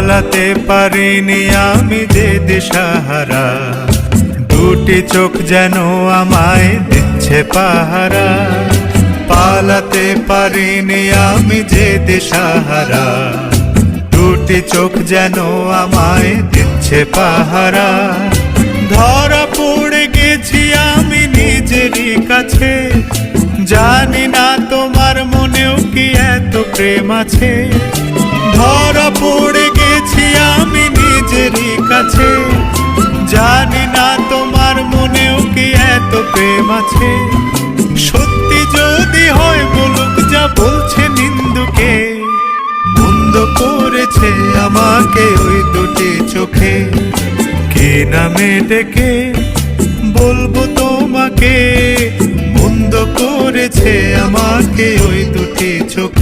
পালাতে পারিনি আমি যে দিশাহারা, দুটি চোখ যেন আমায় দিচ্ছে পাহারা। পালাতে পারিনি আমি যে দিশাহারা, দুটি চোখ যেন আমায় দিচ্ছে পাহারা। ধরা পড়ে গেছি আমি নিজেরই কাছে, জানি না তোমার মনেও কি এত প্রেম আছে। ধরা পড়ে গেছি আমি নিজেরই কাছে, জানি না তোমার মনেও কি এত প্রেম আছে। সত্যি যদি হয় বলুক যা বলছে নিন্দুকে, মন্দ করেছে আমাকে ওই দুটি চোখে। কে নামে ডেকে বলবো তোমাকে, মন্দ করেছে আমাকে ওই দুটি চোখে।